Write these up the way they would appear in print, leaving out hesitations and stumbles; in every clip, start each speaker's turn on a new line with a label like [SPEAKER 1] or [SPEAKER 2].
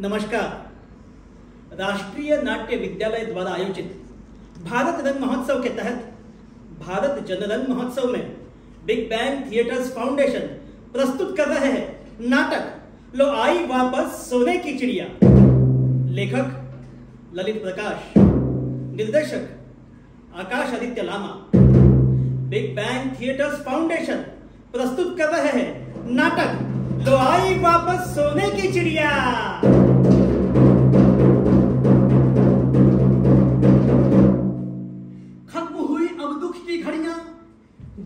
[SPEAKER 1] नमस्कार। राष्ट्रीय नाट्य विद्यालय द्वारा आयोजित भारत रंग महोत्सव के तहत भारत जन रंग महोत्सव में बिग बैंग थिएटर्स फाउंडेशन प्रस्तुत कर रहे हैं नाटक लो आई वापस सोने की चिड़िया। लेखक ललित प्रकाश, निर्देशक Aakash Aditya Lama. Big bang theatres foundation प्रस्तुत कर रहे हैं नाटक लो आई वापस सोने की चिड़िया।
[SPEAKER 2] खत्म हुई अब दुख की घड़ियां,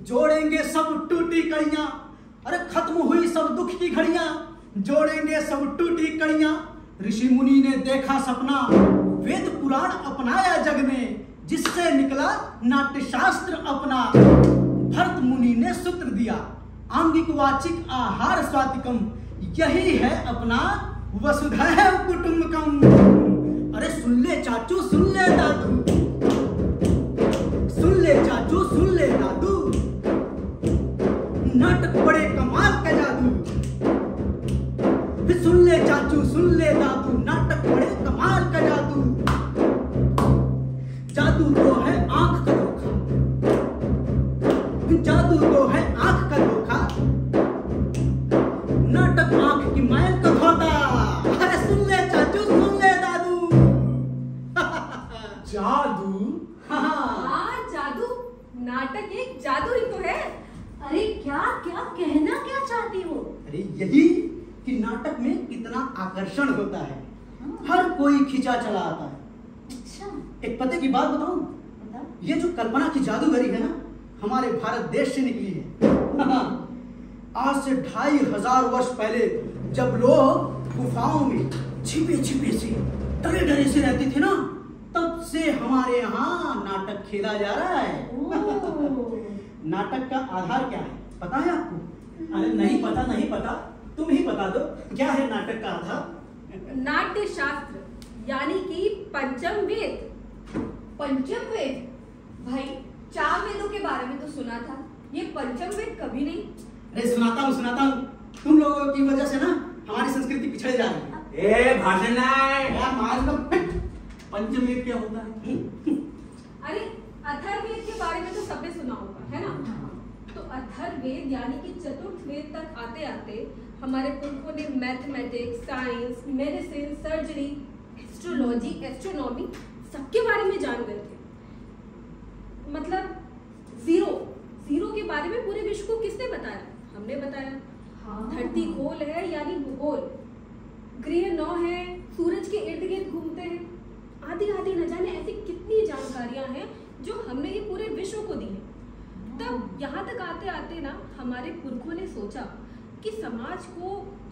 [SPEAKER 2] जोड़ेंगे सब टूटी कड़ियां। अरे खत्म हुई सब दुख की घड़ियां, जोड़ेंगे सब टूटी कड़ियां। ऋषि मुनि ने देखा सपना, वेद पुराण अपनाया जग में, जिससे निकला नाट्य शास्त्र अपना। भरत मुनि ने सूत्र दिया, आंगिक वाचिक आहार स्वातिकम, यही है अपना वसुधैव कुटुंबकम। अरे सुन ले चाचू सुन ले दादू, सुन ले चाचू सुन ले दादू, नाटक बड़े कमाल का जादू। सुन ले चाचू सुन ले दादू, नाटक बड़े कमाल का जादू। जादू तो है आंख का धोखा, जादू तो है आंख का धोखा, नाटक आंख की मैल का धोता। अरे सुन ले चाचू सुन ले दादू।
[SPEAKER 3] जादू?
[SPEAKER 4] हाँ जादू, नाटक एक जादू ही तो है।
[SPEAKER 5] अरे क्या क्या कहना क्या चाहती हो?
[SPEAKER 2] अरे यही कि नाटक में कितना आकर्षण होता है, हर कोई खिंचा चला आता है।
[SPEAKER 5] अच्छा,
[SPEAKER 2] एक पते की बात बताऊं?
[SPEAKER 5] बताओ।
[SPEAKER 2] ये जो कल्पना की जादूगरी है ना, हमारे भारत देश से निकली है। आज से 2500 वर्ष पहले जब लोग गुफाओं में छिपे छिपे से डरे डरे से रहते थे ना, तब से हमारे यहाँ नाटक खेला जा रहा है। नाटक का आधार क्या है पता है आपको?
[SPEAKER 1] अरे नहीं पता, नहीं पता, तुम ही बता दो क्या है नाटक का आधार।
[SPEAKER 4] नाट्य शास्त्र यानी कि पंचम वेद।
[SPEAKER 5] पंचम वेद? भाई 4 वेदों के बारे में तो सुना था, ये पंचम वेद कभी नहीं।
[SPEAKER 2] अरे सुनाता हूँ, तुम लोगों की वजह से ना हमारी संस्कृति पिछड़ जा रही है।
[SPEAKER 3] ए भाषण
[SPEAKER 2] यार मार लो।
[SPEAKER 3] पंचमेद क्या होता है?
[SPEAKER 4] अरे अथर्ववेद के बारे में तो सबने सुना होगा, है ना? तो अथर्ववेद यानी कि चतुर्थ वेद तक आते आते हमारे पुरखों ने mathematics, science, medicine, surgery, astrology, astronomy सबके बारे में जान गए थे। मतलब जीरो के बारे में पूरे विश्व को किसने बताया? हमने बताया।
[SPEAKER 5] हाँ।
[SPEAKER 4] धरती गोल है यानी भूगोल, ग्रह 9 है, सूरज के इर्द गिर्द घूमते हैं, आदि आदि न जाने ऐसी कितनी जानकारियां हैं जो हमने ये पूरे विश्व को दी है। तब यहाँ तक आते आते ना हमारे पुरखों ने सोचा कि समाज को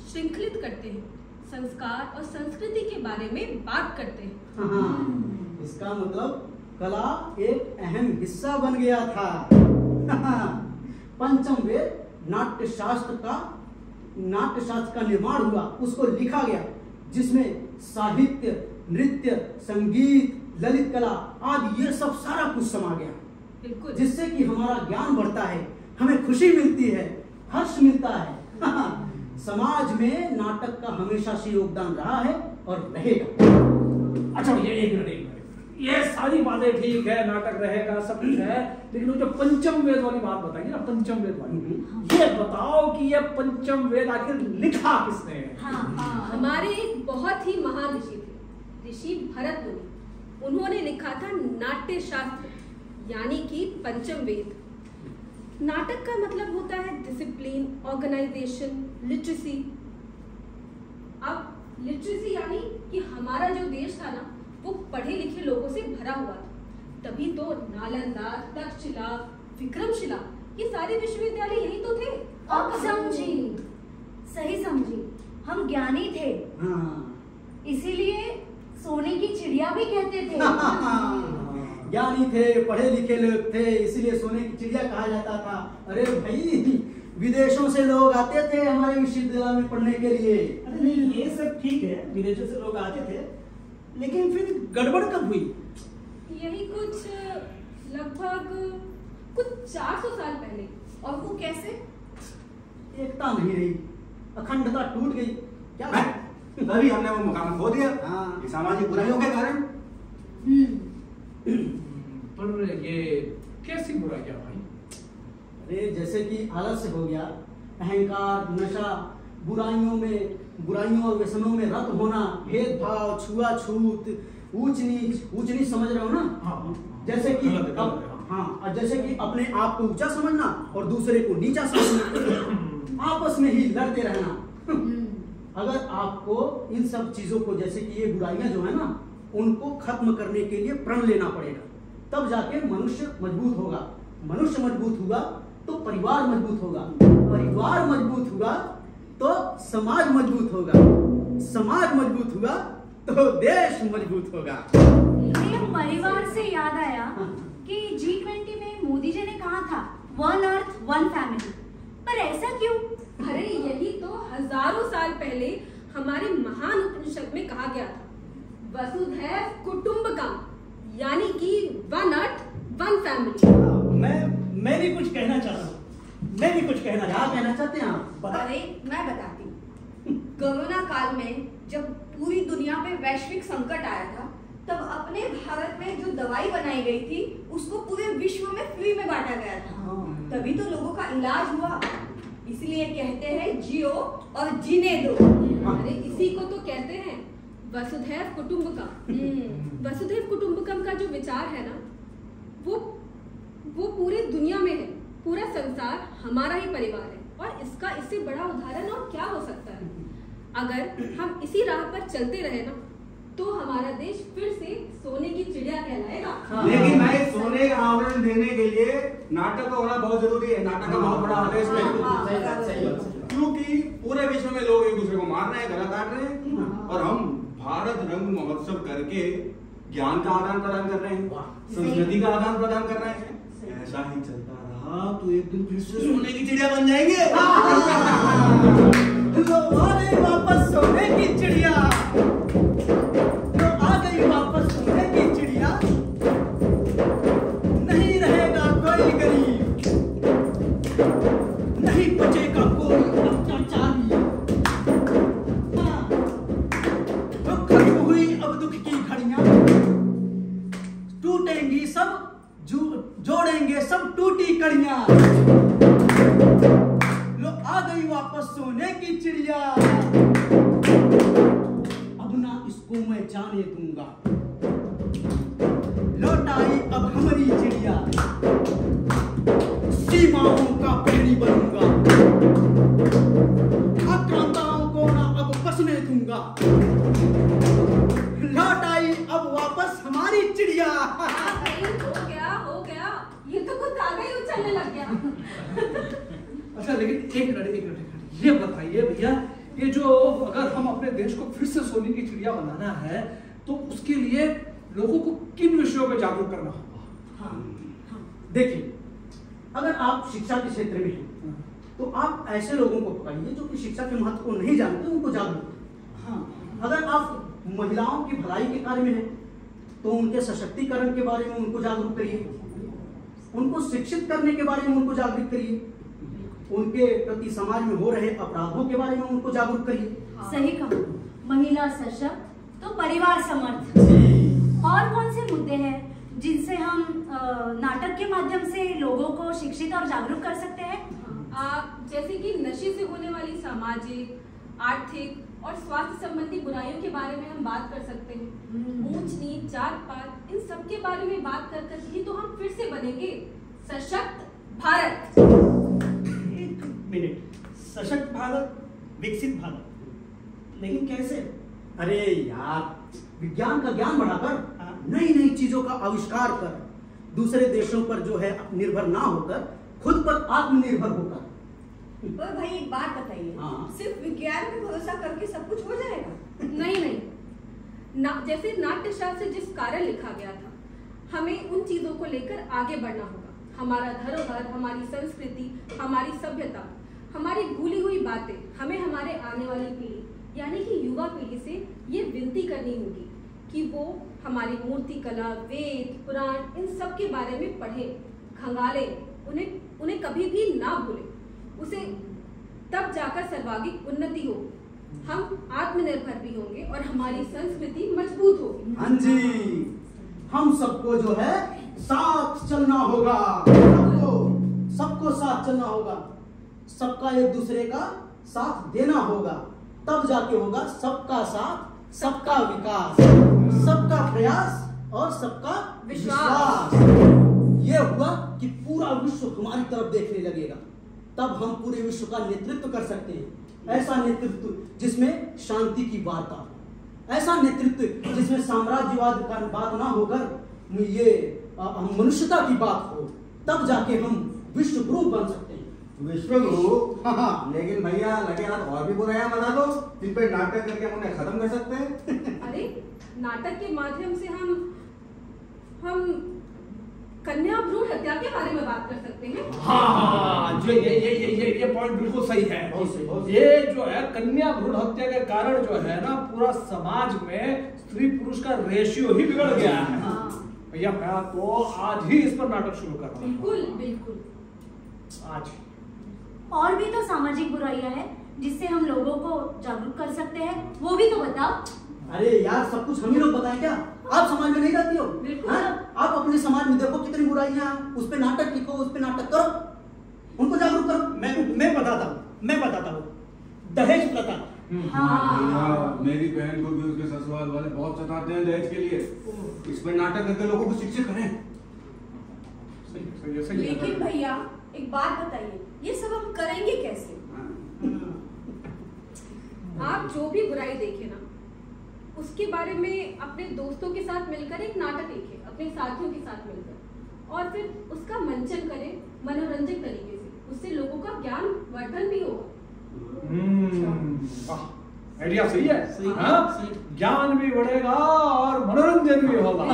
[SPEAKER 4] श्रृंखलित करते हैं, संस्कार और संस्कृति के बारे में बात करते हैं।
[SPEAKER 2] हाँ, इसका मतलब कला एक अहम हिस्सा बन गया था। पंचम वेद नाट्य शास्त्र का निर्माण हुआ, उसको लिखा गया, जिसमें साहित्य, नृत्य, संगीत, ललित कला आदि ये सब सारा कुछ समा गया।
[SPEAKER 4] बिल्कुल।
[SPEAKER 2] जिससे कि हमारा ज्ञान बढ़ता है, हमें खुशी मिलती है, हर्ष मिलता है। समाज में नाटक का हमेशा से योगदान रहा है और रहेगा।
[SPEAKER 3] अच्छा भैया एक मिनट, ये सारी बातें ठीक है, नाटक रहेगा, सब कुछ है, लेकिन वो जो पंचम वेद वाली बात बताइए ना, पंचम वेद वाली, ये बताओ कि ये पंचम वेद आखिर लिखा किसने है?
[SPEAKER 5] हाँ।
[SPEAKER 4] हमारे एक बहुत ही महान ऋषि थे, ऋषि भरत मुनि। उन्होंने लिखा था नाट्य शास्त्र यानी कि पंचम वेद। नाटक का मतलब होता है डिसिप्लिन, ऑर्गेनाइजेशन, लिटरेसी। अब लिटरेसी यानी कि हमारा जो देश था ना, वो पढ़े लिखे लोगों से भरा हुआ था। तभी तो नालंदा, तक्षशिला, विक्रमशिला ये सारे विश्वविद्यालय यही तो थे।
[SPEAKER 5] अब समझी, सही समझी, हम ज्ञानी थे।
[SPEAKER 2] हाँ।
[SPEAKER 5] इसीलिए सोने की चिड़िया भी कहते थे।
[SPEAKER 2] ज्ञानी थे, पढ़े लिखे लोग थे, इसलिए सोने की चिड़िया कहा जाता था। अरे भाई, विदेशों से लोग आते थे हमारे विश्वविद्यालय में पढ़ने के लिए।
[SPEAKER 1] अरे नहीं, ये सब ठीक है, विदेशों से लोग आते थे, लेकिन फिर गड़बड़ कब हुई?
[SPEAKER 4] यही कुछ लगभग कुछ 400 साल पहले। और वो कैसे?
[SPEAKER 2] एकता नहीं रही, अखंडता टूट गई। क्या
[SPEAKER 6] तभी हमने वो मुकाम खो दिया।
[SPEAKER 2] हाँ।
[SPEAKER 6] ये सामाजिक बुराइयों के कारण।
[SPEAKER 3] पर ये कैसी बुराइयां भाई?
[SPEAKER 2] अरे जैसे कि आलस्य हो गया, अहंकार, नशा, बुराइयों और व्यसनों में रत होना, भेदभाव, छुआछूत, ऊंच नीच समझ रहे हो ना?
[SPEAKER 3] हाँ।
[SPEAKER 2] जैसे कि
[SPEAKER 3] गलत है।
[SPEAKER 2] और जैसे कि अपने आप को ऊंचा समझना और दूसरे को नीचा समझना, आपस में ही लड़ते रहना। अगर आपको इन सब चीजों को, जैसे कि ये बुराइयां जो है ना, उनको खत्म करने के लिए प्रण लेना पड़ेगा, तब जाके मनुष्य मजबूत होगा। मनुष्य मजबूत हुआ तो परिवार मजबूत होगा, परिवार मजबूत हुआ तो समाज मजबूत होगा, समाज मजबूत हुआ तो देश मजबूत होगा।
[SPEAKER 7] ये परिवार से याद आया कि G20 में मोदी जी ने कहा था 1 अर्थ 1 फैमिली, पर ऐसा क्यों?
[SPEAKER 4] अरे यही तो हजारों साल पहले हमारे महान उपनिषद में कहा गया था, वसुधैव कुटुंबकम, यानी कि 1 अर्थ 1 फैमिली।
[SPEAKER 1] मैं भी कुछ कहना चाहता हूँ, मैं भी कुछ कहना
[SPEAKER 2] क्या
[SPEAKER 1] चाहता हूँ।
[SPEAKER 2] कहना चाहते हैं आप?
[SPEAKER 1] बता।
[SPEAKER 5] अरे मैं बताती हूँ। कोरोना काल में जब पूरी दुनिया पे वैश्विक संकट आया था, तब अपने भारत में जो दवाई बनाई गई थी उसको पूरे विश्व में फ्री में बांटा गया था। तभी तो लोगों का इलाज हुआ। इसलिए कहते हैं जियो और जीने दो।
[SPEAKER 4] अरे इसी को तो कहते हैं वसुधैव कुटुंबकम। वसुधैव कुटुंबकम का जो विचार है ना, वो पूरी दुनिया में है। पूरा संसार हमारा ही परिवार है, और इससे बड़ा उदाहरण और क्या हो सकता है। अगर हम इसी राह पर चलते रहे ना, तो हमारा देश फिर से सोने की चिड़िया कहलाएगा।
[SPEAKER 6] लेकिन भाई सोने का आवरण देने के लिए नाटक का होना बहुत जरूरी है। नाटक का बहुत बड़ा आदेश है, क्योंकि पूरे विश्व में लोग एक दूसरे को मार रहे हैं, गला काट रहे हैं, और हम भारत रंग महोत्सव करके ज्ञान का आदान प्रदान कर रहे हैं, संस्कृति का आदान प्रदान कर रहे हैं। ऐसा ही चलता रहा तो एक दिन फिर से सोने की चिड़िया बन जाएंगे।
[SPEAKER 2] लो आ गई वापस सोने की चिड़िया, लो आ गई वापस सोने की चिड़िया। नहीं रहेगा कोई गरीब, नहीं बचेगा कोई अत्याचारी। तो खत्म हुई अब दुख की घड़ियां, टूटेंगी सब, जोड़ेंगे सब टूटी कड़ियां। लो आ गई वापस सोने की चिड़िया, अब ना इसको मैं जाने दूंगा। लौट आई अब हमारी चिड़िया, सीमाओं का प्रेमी बनूंगा, आक्रांताओं को ना अब बसने दूंगा। लौट आई अब वापस हमारी चिड़िया।
[SPEAKER 4] हो गया, ये तो कुछ ज्यादा ही उछलने लग गया।
[SPEAKER 3] अच्छा लेकिन एक मिनट ये बताइए भैया, ये जो अगर हम अपने देश को फिर से सोने की चिड़िया बनाना है, तो उसके लिए लोगों को किन विषयों पे जागरूक करना होगा?
[SPEAKER 2] देखिए, अगर आप शिक्षा के क्षेत्र में हैं, तो आप ऐसे लोगों को पकड़िए जो कि शिक्षा के महत्व को नहीं जानते, उनको जागरूक। अगर आप महिलाओं की भलाई के कार्य में हैं, तो उनके सशक्तिकरण के बारे में उनको जागरूक करिए, उनको शिक्षित करने के बारे में उनको जागरूक करिए, उनके प्रति समाज में हो रहे अपराधों के बारे में उनको जागरूक करिए।
[SPEAKER 7] सही कहा, महिला सशक्त तो परिवार समर्थ। और कौन से मुद्दे हैं जिनसे हम नाटक के माध्यम से लोगों को शिक्षित और जागरूक कर सकते हैं?
[SPEAKER 4] जैसे कि नशे से होने वाली सामाजिक, आर्थिक और स्वास्थ्य संबंधी बुराइयों के बारे में हम बात कर सकते हैं। ऊंच नीच, जात पात, इन सब के बारे में बात कर ही तो हम फिर से बनेंगे सशक्त भारत।
[SPEAKER 1] एक मिनट, सशक्त भारत, विकसित भारत, लेकिन कैसे?
[SPEAKER 2] अरे यार, विज्ञान का ज्ञान बढ़ाकर, नई नई चीजों का आविष्कार कर, दूसरे देशों पर जो है निर्भर ना होकर खुद पर आत्मनिर्भर होकर।
[SPEAKER 5] और भाई एक बात बताइए, सिर्फ विज्ञान पे भरोसा करके सब कुछ हो जाएगा?
[SPEAKER 4] नहीं, जैसे नाट्यशास्त्र जिस कारण लिखा गया था, हमें उन चीजों को लेकर आगे बढ़ना होगा। हमारा धरोहर, हमारी संस्कृति, हमारी सभ्यता, हमारी भूली हुई बातें, हमें हमारे आने वाली पीढ़ी यानी कि युवा पीढ़ी से ये विनती करनी होगी कि वो हमारी मूर्ति कला, वेद, पुराण, इन सब के बारे में पढ़ें, खंगालें, उन्हें कभी भी ना भूलें। उसे तब जाकर सर्वांगीण उन्नति हो। हम आत्मनिर्भर भी होंगे और हमारी संस्कृति मजबूत होगी।
[SPEAKER 2] हाँ जी, हम सबको जो है साथ चलना होगा, सबको साथ चलना होगा, सबका एक दूसरे का साथ देना होगा, तब जाके होगा सबका साथ सबका विकास, सबका प्रयास और सबका विश्वास। ये हुआ कि पूरा विश्व हमारी तरफ देखने लगेगा, तब हम पूरे विश्व का नेतृत्व कर सकते हैं। ऐसा नेतृत्व जिसमें शांति की वार्ता हो, ऐसा नेतृत्व जिसमें साम्राज्यवाद का बात ना होकर ये मनुष्यता की बात हो, तब जाके हम विश्व गुरु बन सकते हैं।
[SPEAKER 6] विश्व गुरु? हाँ, लेकिन भैया लगे हाथ और भी बुराइयां बना दो जिन पे नाटक करके हम उन्हें खत्म कर सकते हैं।
[SPEAKER 4] अरे नाटक के माध्यम से हम कन्या भ्रूण हत्या के बारे में बात कर सकते हैं।
[SPEAKER 3] हाँ, ये पॉइंट बिल्कुल सही है। ये जो है कन्या भ्रूण हत्या के कारण जो है ना पूरा समाज में स्त्री पुरुष का रेशियो ही बिगड़ गया है। भैया मैं तो आज ही इस पर नाटक शुरू कर रहा हूँ।
[SPEAKER 4] बिल्कुल बिल्कुल
[SPEAKER 3] आज।
[SPEAKER 7] और भी तो सामाजिक बुराइयां हैं जिससे हम लोगों को जागरूक कर सकते हैं, वो भी तो बताओ।
[SPEAKER 2] अरे यार, सब कुछ हम ही लोग बताएं क्या? आप समाज में नहीं रहती हो? आप अपने समाज में देखो कितनी बुराइयां, उस पे नाटक लिखो, उस पे नाटक करो, उनको जागरूक करो।
[SPEAKER 1] मैं बताता हूँ दहेज प्रथा।
[SPEAKER 7] हाँ।
[SPEAKER 6] मेरी बहन को भी उसके ससुराल वाले बहुत सताते हैं दहेज के लिए, इस पे नाटक करके लोगों को शिक्षित करें।
[SPEAKER 5] लेकिन भैया एक बात बताइए, ये सब हम करेंगे कैसे?
[SPEAKER 4] आप जो भी बुराई देखे ना, उसके बारे में अपने दोस्तों के साथ मिलकर एक नाटक लिखे, अपने साथियों के साथ मिलकर, और फिर उसका मंचन करें मनोरंजक तरीके से, उससे लोगों का ज्ञान वर्धन भी होगा।
[SPEAKER 3] आइडिया सही है। हाँ? ज्ञान भी बढ़ेगा और मनोरंजन भी होगा।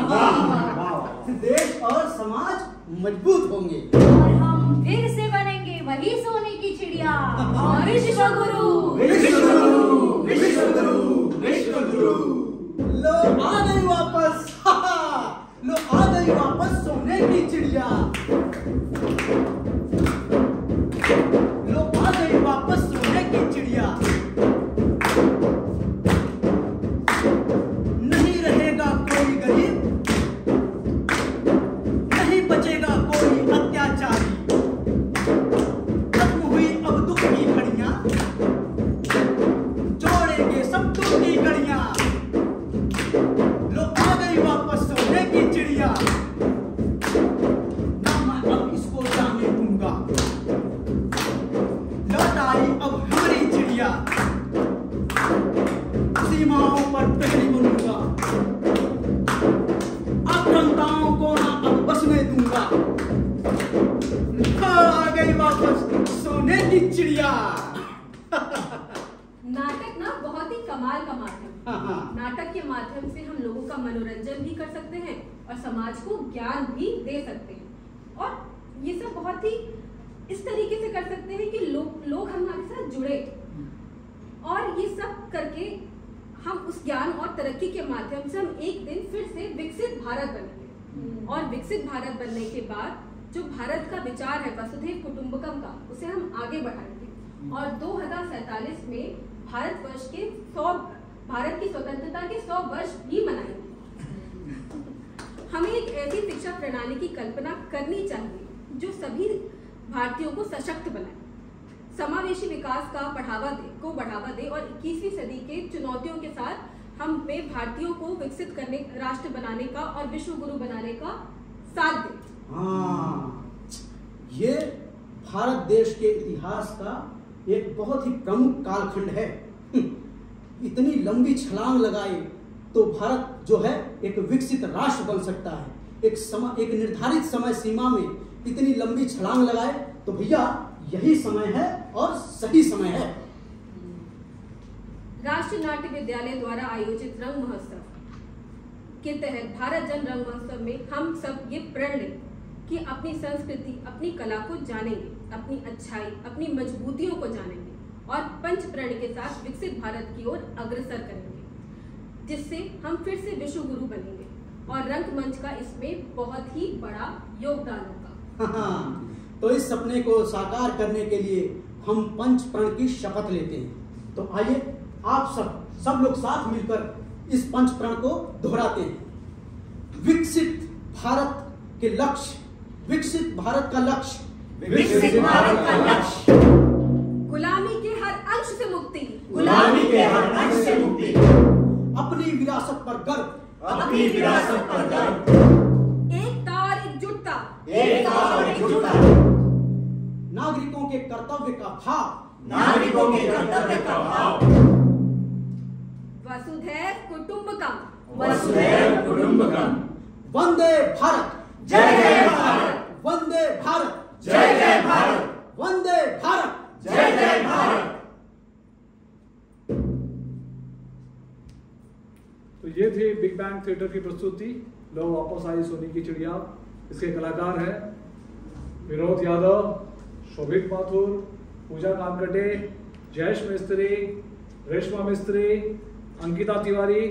[SPEAKER 2] देश और समाज मजबूत होंगे
[SPEAKER 7] और हम फिर से बनेंगे वही सोने की चिड़िया और विश्व गुरु।
[SPEAKER 2] लो आ गई वापस, लो आ गई वापस सोने की चिड़िया, लो आ गई वापस सोने की चिड़िया। नहीं रहेगा कोई गरीब, नहीं बचेगा कोई अत्याचारी, खत्म हुई अब दुख की घड़ियां, जोड़ेंगे सब टूटी कड़ियां। लो आ गई वापस सोने की चिड़िया, ना मैं अब इसको जाने दूंगा, लौट आई अब हमारी चिड़िया, सीमाओं पर प्रहरी बनूंगा, आक्रांताओं को ना अब बसने दूंगा। आ गई वापस सोने की चिड़िया।
[SPEAKER 4] नाटक ना बहुत ही कमाल का माध्यम है। नाटक के माध्यम से हम लोगों का मनोरंजन भी कर सकते हैं और समाज को ज्ञान भी दे सकते हैं, और ये सब बहुत ही इस तरीके से कर सकते हैं कि लोग हमारे साथ जुड़े, और ये सब करके हम उस ज्ञान और तरक्की के माध्यम से हम एक दिन फिर से विकसित भारत बनेंगे, और विकसित भारत बनने के बाद जो भारत का विचार है वसुधैव कुटुंबकम का, उसे हम आगे बढ़ाएंगे और 2047 में भारतवर्ष के 100 भारत की स्वतंत्रता के 100 वर्ष भी मनाएंगे। हमें एक ऐसी शिक्षा प्रणाली की कल्पना करनी चाहिए जो सभी भारतीयों को सशक्त बनाए, समावेशी विकास का बढ़ावा दे और 21वीं सदी के चुनौतियों के साथ हम में भारतीयों को विकसित करने, राष्ट्र बनाने का और विश्व गुरु बनाने का साथ दे।
[SPEAKER 2] हाँ, ये भारत देश के इतिहास का एक बहुत ही प्रमुख कालखंड है। इतनी लंबी छलांग लगाए तो भारत जो है एक विकसित राष्ट्र बन सकता है। एक निर्धारित समय सीमा में इतनी लंबी छलांग लगाए तो भैया यही समय है और सही समय है।
[SPEAKER 4] राष्ट्रीय नाट्य विद्यालय द्वारा आयोजित रंग महोत्सव के तहत भारत जन रंग महोत्सव में हम सब ये प्रण लें कि अपनी संस्कृति, अपनी कला को जानेंगे, अपनी अच्छाई, अपनी मजबूतियों को जानेंगे और पंच प्रण के साथ विकसित भारत की ओर अग्रसर करेंगे, जिससे हम फिर से विश्व गुरु बनेंगे और रंगमंच का इसमें बहुत ही बड़ा योगदान होगा।
[SPEAKER 2] तो इस सपने को साकार करने के लिए हम पंच प्रण की शपथ लेते हैं। तो आइए आप सब लोग साथ मिलकर इस पंच प्रण को दोहराते हैं। विकसित भारत के लक्ष्य, विकसित भारत का लक्ष्य,
[SPEAKER 5] विकसित भारत का लक्ष्य,
[SPEAKER 4] गुलामी के हर अंश से मुक्ति,
[SPEAKER 8] गुलामी के हर अंश से मुक्ति,
[SPEAKER 2] अपनी विरासत पर गर्व,
[SPEAKER 8] अपनी विरासत पर गर्व,
[SPEAKER 4] एकता और एकजुटता,
[SPEAKER 8] एकता और एकजुटता,
[SPEAKER 2] नागरिकों के कर्तव्य का भाव,
[SPEAKER 8] नागरिकों के कर्तव्य का भाव,
[SPEAKER 4] वसुधैव कुटुंबकम,
[SPEAKER 8] वसुधैव कुटुंबकम,
[SPEAKER 2] वंदे भारत,
[SPEAKER 8] जय जय भारत,
[SPEAKER 2] वंदे भारत,
[SPEAKER 8] जय जय भारत,
[SPEAKER 2] वंदे भारत,
[SPEAKER 8] जय जय भारत।
[SPEAKER 3] तो ये थी बिग बैंग थिएटर की प्रस्तुति, लो वापस आई सोनी की चिड़िया। इसके कलाकार हैं विनोद यादव, शोभित माथुर, पूजा कानकटे, जयेश मिस्त्री, रेशमा मिस्त्री, अंकिता तिवारी,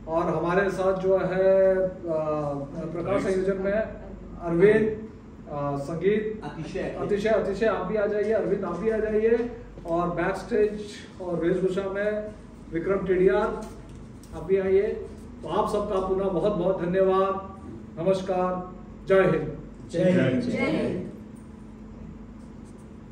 [SPEAKER 3] और हमारे साथ जो है प्रकाश संयोजन में अरविंद, संगीत अतिशय आप भी आ जाइए, अरविंद आप भी आ जाइए, और बैक स्टेज और वेशभूषा में विक्रम टेडियार आप भी आइए। तो आप सबका पुनः बहुत बहुत धन्यवाद। नमस्कार, जय हिंद।
[SPEAKER 2] जय हिंद।
[SPEAKER 5] जय हिंद।